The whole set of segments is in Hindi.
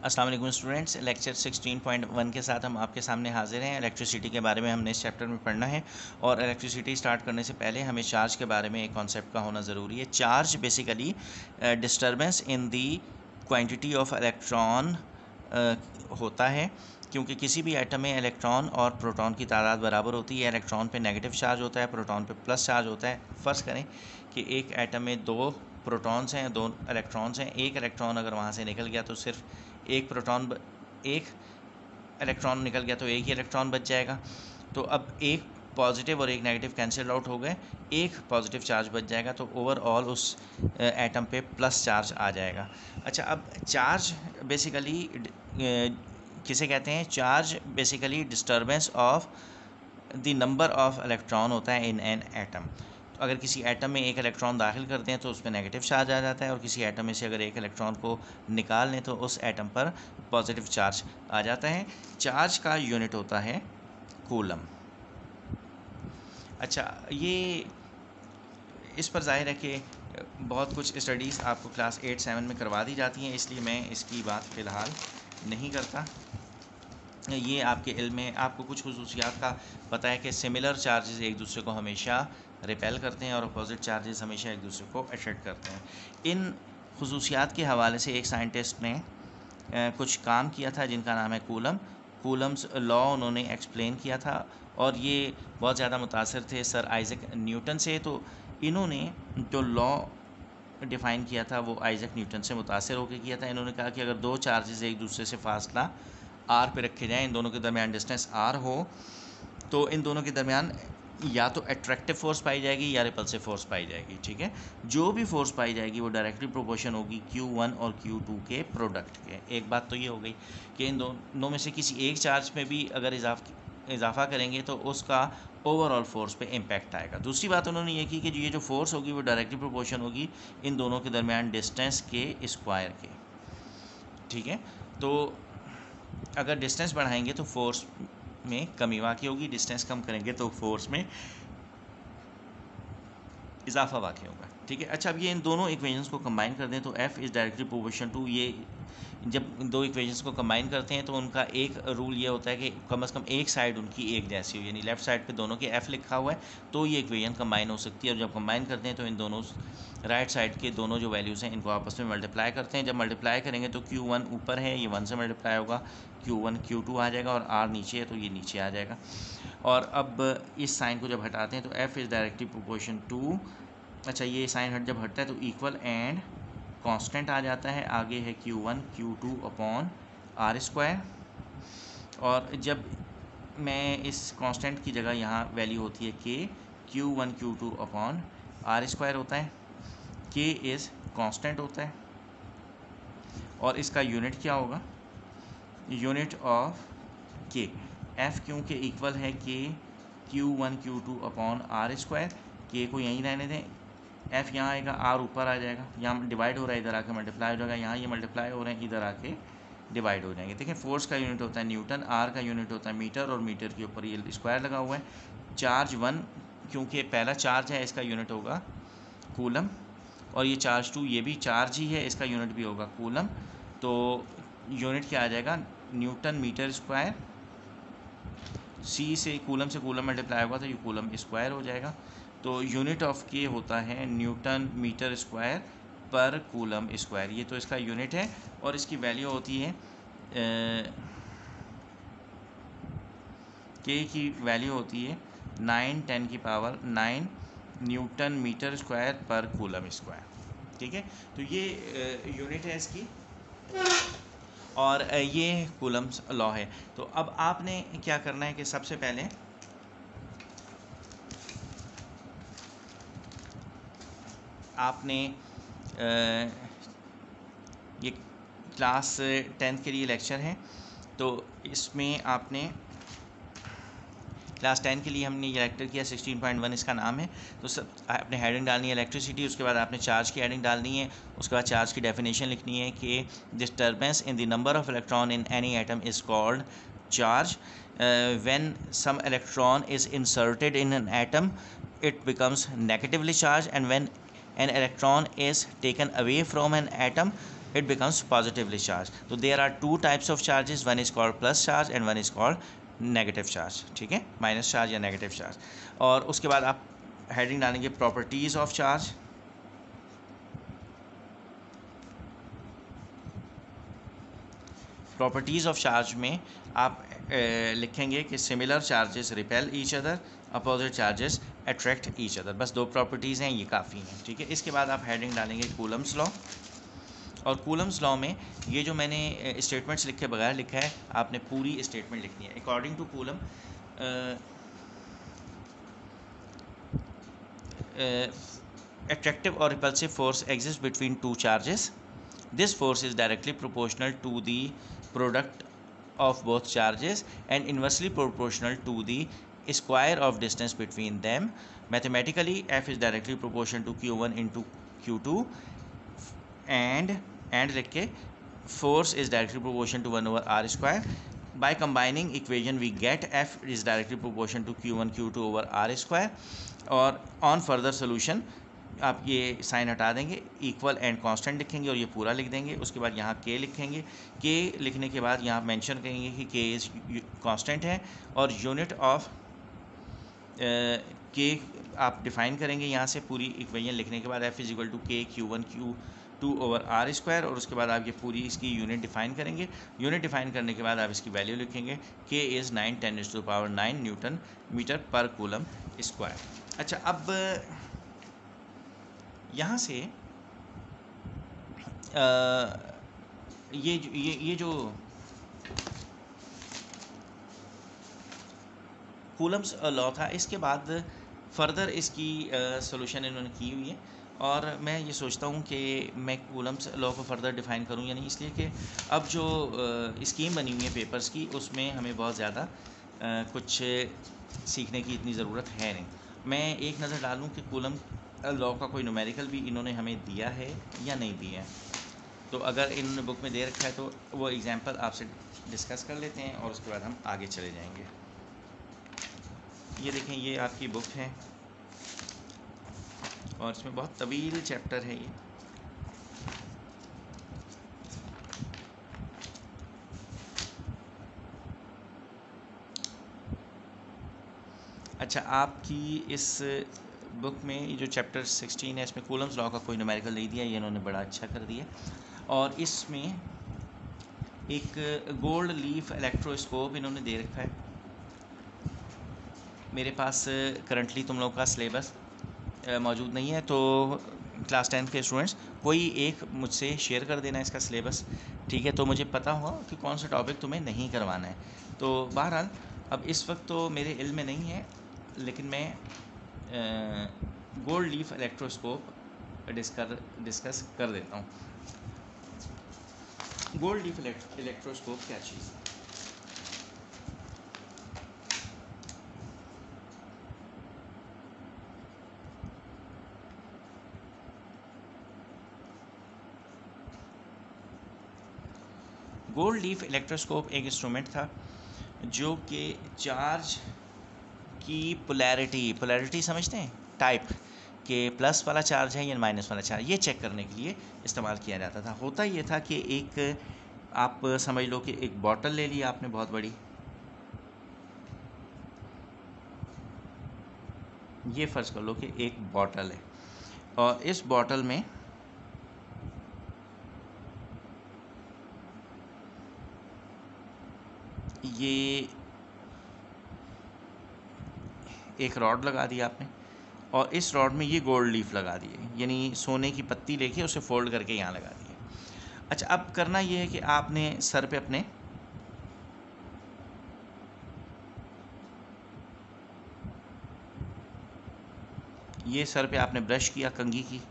अस्सलाम वालेकुम स्टूडेंट्स, लेक्चर 16.1 के साथ हम आपके सामने हाजिर हैं। इलेक्ट्रिसिटी के बारे में हमने इस चैप्टर में पढ़ना है और इलेक्ट्रिसिटी स्टार्ट करने से पहले हमें चार्ज के बारे में एक कॉन्सेप्ट का होना ज़रूरी है। Charge basically disturbance in the quantity of electron होता है, क्योंकि किसी भी एटम में इलेक्ट्रॉन और प्रोटॉन की तादाद बराबर होती है। इलेक्ट्रॉन पे नेगेटिव चार्ज होता है, प्रोटॉन पे प्लस चार्ज होता है। फ़र्ज़ करें कि एक एटम में दो प्रोटॉन्स हैं, दो इलेक्ट्रॉन्स हैं। एक इलेक्ट्रॉन अगर वहाँ से निकल गया तो सिर्फ एक इलेक्ट्रॉन निकल गया तो एक ही इलेक्ट्रॉन बच जाएगा। तो अब एक पॉजिटिव और एक नेगेटिव कैंसिल आउट हो गए, एक पॉजिटिव चार्ज बच जाएगा, तो ओवरऑल उस एटम पे प्लस चार्ज आ जाएगा। अच्छा, अब चार्ज बेसिकली किसे कहते हैं? Charge basically disturbance of the number of electron होता है इन एन एटम। अगर किसी एटम में एक इलेक्ट्रॉन दाखिल करते हैं तो उसमें नेगेटिव चार्ज आ जाता है, और किसी एटम में से अगर एक इलेक्ट्रॉन को निकाल लें तो उस एटम पर पॉजिटिव चार्ज आ जाता है। चार्ज का यूनिट होता है कूलम। अच्छा, ये इस पर जाहिर है कि बहुत कुछ स्टडीज़ आपको क्लास 8-7 में करवा दी जाती हैं, इसलिए मैं इसकी बात फ़िलहाल नहीं करता। ये आपके इल्म में आपको कुछ खुसूसियात का पता है कि सिमिलर चार्जेस एक दूसरे को हमेशा रिपेल करते हैं और अपोजिट चार्जेस हमेशा एक दूसरे को अट्रैक्ट करते हैं। इन खुसूसियात के हवाले से एक साइंटिस्ट ने कुछ काम किया था जिनका नाम है कूलम्स लॉ। उन्होंने एक्सप्लेन किया था और ये बहुत ज़्यादा मुतासिर थे सर आइज़ैक न्यूटन से। तो इन्होंने जो लॉ डिफ़ाइन किया था वो आइज़ैक न्यूटन से मुतासिर होकर किया था। इन्होंने कहा कि अगर दो चार्जेस एक दूसरे से फासला आर पे रखे जाएँ, इन दोनों के दरमियान डिस्टेंस आर हो, तो इन दोनों के दरमियान या तो अट्रैक्टिव फोर्स पाई जाएगी या रिपल्सिव फोर्स पाई जाएगी। ठीक है, जो भी फोर्स पाई जाएगी वो डायरेक्टली प्रोपोर्शन होगी Q1 और Q2 के प्रोडक्ट के। एक बात तो ये हो गई कि इन दोनों में से किसी एक चार्ज में भी अगर इजाफा करेंगे तो उसका ओवरऑल फोर्स पे इम्पैक्ट आएगा। दूसरी बात उन्होंने ये की कि ये जो फोर्स होगी वो डायरेक्टली प्रोपोर्शन होगी इन दोनों के दरमियान डिस्टेंस के स्क्वायर के। ठीक है, तो अगर डिस्टेंस बढ़ाएंगे तो फोर्स में कमी वाक़ई होगी, डिस्टेंस कम करेंगे तो फोर्स में इजाफा वाक़ई होगा। ठीक है, अच्छा, अब ये इन दोनों इक्वेशंस को कंबाइन कर दें तो F is directly proportion to, ये जब दो इक्वेशंस को कंबाइन करते हैं तो उनका एक रूल ये होता है कि कम से कम एक साइड उनकी एक जैसी हो, यानी लेफ़्ट साइड पे दोनों के F लिखा हुआ है तो ये इक्वेशन कंबाइन हो सकती है। और जब कंबाइन करते हैं तो इन दोनों राइट साइड के दोनों जो वैल्यूज़ हैं इनको आपस में मल्टीप्लाई करते हैं। जब मल्टीप्लाई करेंगे तो Q1 ऊपर है, ये 1 से मल्टीप्लाई होगा, Q1 Q2 आ जाएगा, और R नीचे है तो ये नीचे आ जाएगा। और अब इस साइन को जब हटाते हैं तो F is directly proportion to, अच्छा, ये साइन जब हटता है तो इक्वल एंड कांस्टेंट आ जाता है, आगे है Q1 Q2 upon R square. और जब मैं इस कांस्टेंट की जगह यहाँ वैल्यू होती है K, Q1 Q2 upon R square होता है, K इज़ कांस्टेंट होता है, और इसका यूनिट क्या होगा? Unit of K। F क्योंकि इक्वल है K Q1 Q2 upon R square, K को यहीं रहने दें, F यहाँ आएगा, R ऊपर आ जाएगा, यहाँ डिवाइड हो रहा है इधर आके मल्टीप्लाई हो जाएगा, यहाँ ये मल्टीप्लाई हो रहे हैं इधर आके डिवाइड हो जाएंगे। देखिए, फोर्स का यूनिट होता है न्यूटन, R का यूनिट होता है मीटर, और मीटर के ऊपर ये स्क्वायर लगा हुआ है। चार्ज 1 क्योंकि पहला चार्ज है इसका यूनिट होगा कूलम, और ये चार्ज 2 ये भी चार्ज ही है, इसका यूनिट भी होगा कूलम। तो यूनिट क्या आ जाएगा? न्यूटन मीटर स्क्वायर, C से कूलम मल्टीप्लाई होगा तो ये कूलम स्क्वायर हो जाएगा। तो यूनिट ऑफ के होता है न्यूटन मीटर स्क्वायर पर कूलम स्क्वायर, ये तो इसका यूनिट है, और इसकी वैल्यू होती है के की वैल्यू होती है 9×10⁹ न्यूटन मीटर स्क्वायर पर कूलम स्क्वायर। ठीक है, तो ये यूनिट है इसकी, और ये कूलम्स लॉ है। तो अब आपने क्या करना है कि सबसे पहले आपने ये क्लास 10th के लिए लेक्चर है, तो इसमें आपने क्लास 10 के लिए हमने ये लेक्चर किया 16.1 इसका नाम है। तो सब आपने हेडिंग डालनी है इलेक्ट्रिसिटी, उसके बाद आपने चार्ज की हेडिंग डालनी है, उसके बाद चार्ज की डेफिनेशन लिखनी है कि disturbance in the number of electron in any atom is called charge. When some electron is inserted in an atom it becomes negatively charged, and when an electron is taken away from an atom it becomes positively charged. So there are two types of charges, one is called plus charge and one is called negative charge, ठीक है, माइनस चार्ज या नेगेटिव चार्ज. और उसके बाद आप हेडिंग डालेंगे properties of charge. Properties of charge में आप लिखेंगे कि similar charges repel each other, opposite charges attract each other. बस दो प्रॉपर्टीज़ हैं, ये काफ़ी हैं, ठीक है. इसके बाद आप हेडिंग डालेंगे कूलम्स लॉ. और कूलम्स लॉ में ये जो मैंने स्टेटमेंट्स लिखे बगैर लिखा है, आपने पूरी स्टेटमेंट लिखनी है. According to coulomb attractive or repulsive force exists between two charges. This force is directly proportional to the product of both charges and inversely proportional to the square of distance between them. Mathematically, F is directly proportional to Q1 into Q2 and लिख के force is directly proportional to 1 over r square. By combining equation we get F is directly proportional to Q1 Q2 over r square. और on further solution आप ये साइन हटा देंगे, इक्वल एंड कांस्टेंट लिखेंगे और ये पूरा लिख देंगे. उसके बाद यहाँ के लिखेंगे. के लिखने के बाद यहाँ मेंशन करेंगे कि के इज़ कांस्टेंट है और यूनिट ऑफ के आप डिफाइन करेंगे यहाँ से. पूरी इक्वेशन लिखने के बाद एफ इज इक्वल टू के Q1 Q2 over are square. और उसके बाद आप ये पूरी इसकी यूनिट डिफाइन करेंगे. यूनिट डिफाइन करने के बाद आप इसकी वैल्यू लिखेंगे. के इज़ 9×10⁻⁹ न्यूटन मीटर पर कूलम स्क्वायर. अच्छा, अब यहाँ से ये जो कूलम्स लॉ था, इसके बाद फर्दर इसकी सॉल्यूशन इन्होंने की हुई है. और मैं ये सोचता हूँ कि मैं कूलम्स लॉ को फर्दर डिफ़ाइन करूँ या नहीं, इसलिए कि अब जो स्कीम बनी हुई है पेपर्स की, उसमें हमें बहुत ज़्यादा कुछ सीखने की इतनी ज़रूरत है नहीं. मैं एक नज़र डालूँ कि कूलम लॉ का कोई न्यूमेरिकल भी इन्होंने हमें दिया है या नहीं दिया है. तो अगर इन्होंने बुक में दे रखा है तो वो एग्जांपल आपसे डिस्कस कर लेते हैं और उसके बाद हम आगे चले जाएंगे. ये देखें, ये आपकी बुक है और इसमें बहुत तवील चैप्टर है ये. अच्छा, आपकी इस बुक में ये जो चैप्टर 16 है, इसमें कूलम्स लॉ का कोई न्यूमेरिकल नहीं दिया, ये इन्होंने बड़ा अच्छा कर दिया. और इसमें एक गोल्ड लीफ इलेक्ट्रोस्कोप इन्होंने दे रखा है. मेरे पास करंटली तुम लोगों का सिलेबस मौजूद नहीं है, तो क्लास 10 के स्टूडेंट्स कोई एक मुझसे शेयर कर देना इसका सिलेबस, ठीक है, तो मुझे पता होगा कि कौन सा टॉपिक तुम्हें नहीं करवाना है. तो बहरहाल अब इस वक्त तो मेरे इल्म में नहीं है, लेकिन मैं गोल्ड लीफ इलेक्ट्रोस्कोप डिस्कस कर देता हूँ. गोल्ड लीफ इलेक्ट्रोस्कोप क्या चीज़ है? गोल्ड लीफ इलेक्ट्रोस्कोप एक इंस्ट्रूमेंट था जो कि चार्ज की पोलैरिटी समझते हैं, टाइप के प्लस वाला चार्ज है या माइनस वाला चार्ज, ये चेक करने के लिए इस्तेमाल किया जाता था. होता ये था कि एक आप समझ लो कि एक बॉटल ले लिया आपने बहुत बड़ी, ये फ़र्ज़ कर लो कि एक बॉटल है और इस बॉटल में ये एक रॉड लगा दिया आपने और इस रॉड में ये गोल्ड लीफ लगा दिए, यानी सोने की पत्ती लेके उसे फोल्ड करके यहाँ लगा दिए. अच्छा, अब करना ये है कि आपने सर पे अपने ये सर पे आपने ब्रश किया कंघी की.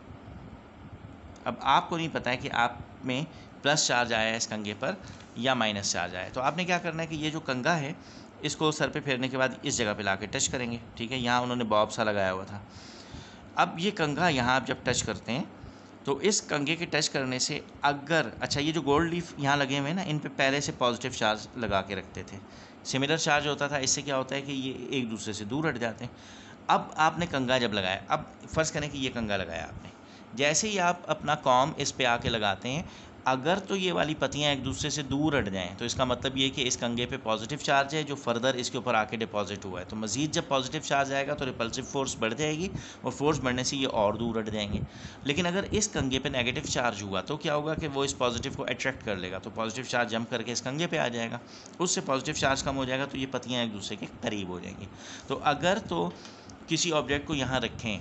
अब आपको नहीं पता है कि आप में प्लस चार्ज आया है इस कंघे पर या माइनस चार्ज आया है. तो आपने क्या करना है कि ये जो कंघा है इसको सर पे फेरने के बाद इस जगह पे लाके टच करेंगे, ठीक है. यहाँ उन्होंने बॉब सा लगाया हुआ था. अब ये कंघा यहाँ आप जब टच करते हैं तो इस कंघे के टच करने से अगर, अच्छा, ये जो गोल्ड लीफ यहाँ लगे हुए हैं ना, इन पे पहले से पॉजिटिव चार्ज लगा के रखते थे. सिमिलर चार्ज होता था, इससे क्या होता है कि ये एक दूसरे से दूर हट जाते हैं. अब आपने कंघा जब लगाया, अब फ़र्ज़ करें कि ये कंघा लगाया आपने, जैसे ही आप अपना कॉम इस पे आके लगाते हैं, अगर तो ये वाली पत्तियाँ एक दूसरे से दूर हट जाएँ तो इसका मतलब ये है कि इस कंघे पे पॉजिटिव चार्ज है जो फर्दर इसके ऊपर आके डिपॉजिट हुआ है, तो मज़ीद जब पॉजिटिव चार्ज आएगा तो रिपल्सिव फोर्स बढ़ जाएगी और फोर्स बढ़ने से ये और दूर हट जाएंगे। लेकिन अगर इस कंघे पे नेगेटिव चार्ज हुआ तो क्या होगा कि वो इस पॉजिटिव को अट्रैक्ट कर लेगा, तो पॉजिटिव चार्ज जंप करके इस कंघे पे आ जाएगा, उससे पॉजिटिव चार्ज कम हो जाएगा तो ये पत्तियाँ एक दूसरे के करीब हो जाएंगी। तो अगर तो किसी ऑब्जेक्ट को यहाँ रखें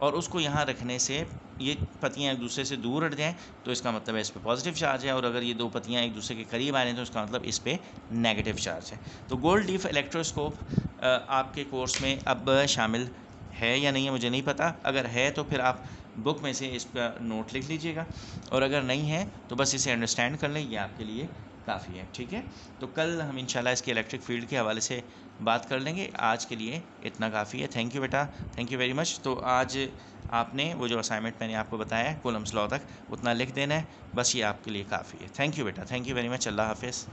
और उसको यहाँ रखने से ये पत्तियाँ एक दूसरे से दूर हट जाएँ तो इसका मतलब है इस पे पॉजिटिव चार्ज है, और अगर ये दो पत्तियाँ एक दूसरे के करीब आ रही हैं तो इसका मतलब इस पे नेगेटिव चार्ज है। तो गोल्ड लीफ इलेक्ट्रोस्कोप आपके कोर्स में अब शामिल है या नहीं है मुझे नहीं पता, अगर है तो फिर आप बुक में से इस पर नोट लिख लीजिएगा, और अगर नहीं है तो बस इसे अंडरस्टैंड कर लें, ये आपके लिए काफ़ी है। ठीक है, तो कल हम इंशाल्लाह इसके इलेक्ट्रिक फील्ड के हवाले से बात कर लेंगे। आज के लिए इतना काफ़ी है। थैंक यू बेटा, थैंक यू वेरी मच। तो आज आपने वो जो असाइनमेंट मैंने आपको बताया है कूलम्स लॉ तक उतना लिख देना है, बस ये आपके लिए काफ़ी है। थैंक यू बेटा, थैंक यू वेरी मच। अल्लाह हाफिज़।